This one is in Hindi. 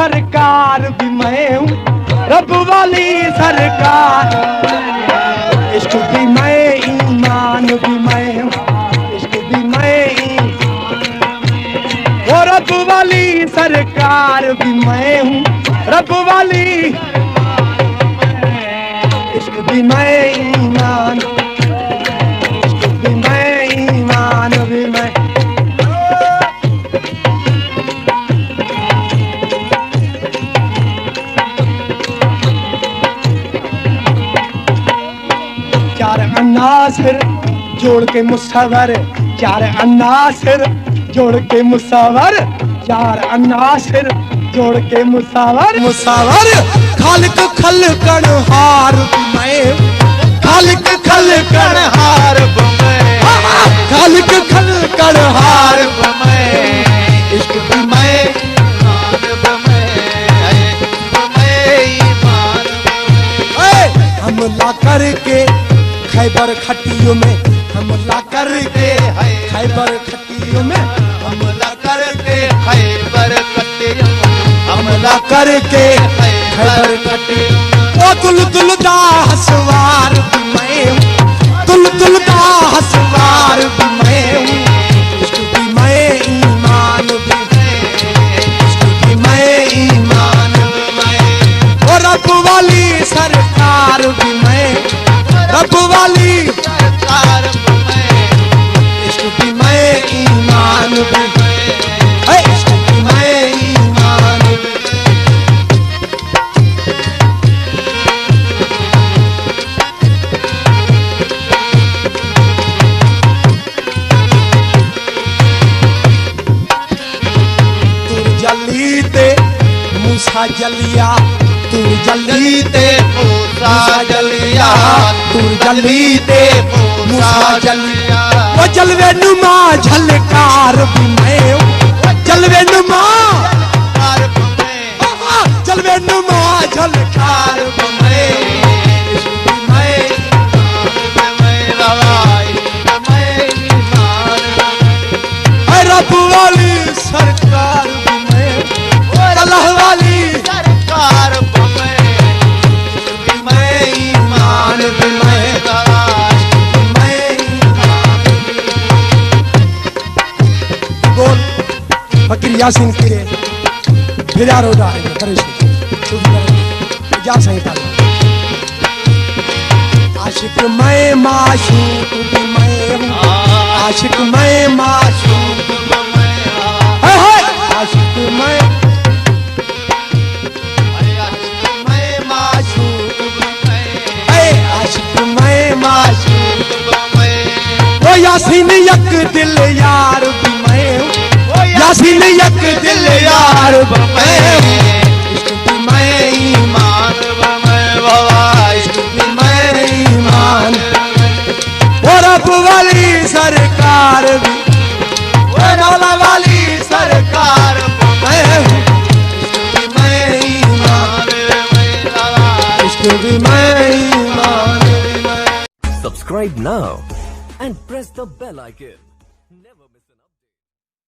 सरकार भी मैं हूँ, रब वाली सरकार। इश्क भी मैं, ईमान भी मैं हूँ, इश्क भी मैं, वो रब वाली सरकार भी मैं हूँ, रब वाली। इश्क भी मैं, ईमान, इश्क भी मैं, ईमान भी मैं। चार अनासिर जोड़ के मुसव्वर, चार अनासिर जोड़ के मुसव्वर, चार अनासिर जोड़ के मुसव्वर। मुसव्वर खालिक खलकन हार मैं, खालिक खलकन हार मैं, खालिक खलकन हार मैं। इश्क भी मैं, हमला करके खैबर खटियों में, हमला करके खैबर खटियों में, हमला करके खैबर खटियों में, हमला करके खैबर खटियों। ओ दुल दा हसवार भी मैं हूँ, दुल दा हसवार भी मैं हूँ। इश्क भी मैं, ईमान भी मैं, इश्क भी मैं, ईमान भी मैं। ओ रब वाली सरकार भी मैं, रब वाली सरकार भी मैं। इश्क भी मैं, ईमान भी मैं, इश्क भी मैं, ईमान भी मैं। तू जली ते मूसा जलिया, तू जली ते मूसा जलिया, तू जली ते मूसा जलिया। वो जलवे नुमा झलकार भी मैं हूँ, जलवे नुमा जलवे नुमा झलकार भी मैं। इश्क भी मैं, रब वाली सरकार भी मैं, अल्लाह वाली सरकार भी मैं। इश्क भी मैं, ईमान भी मैं, इश्क भी मैं, ईमान भी मैं। बोल फकीर यासीन किरे फिरारो डाले करेश जा संहिता। आशिक मैं, माशूक भी मैं हूँ, आशिक मैं, माशूक भी मैं, आशिक मैं, आशिक मैं, माशूक भी मैं, आशिक मैं, माशूक भी मैं। वो यासीन यक दिल यार भी मैं हूँ, वो यासीन यक दिल यार भी मैं हूँ। इश्क भी मैं, ईमान भी मैं, बाबा इश्क भी मैं, ईमान भी मैं। वो रब वाली सरकार भी, वो मौला वाली सरकार भी मैं हूँ। इश्क भी मैं, ईमान भी मैं, इश्क भी मैं, ईमान भी मैं। Subscribe now and press the bell icon. Never miss an update.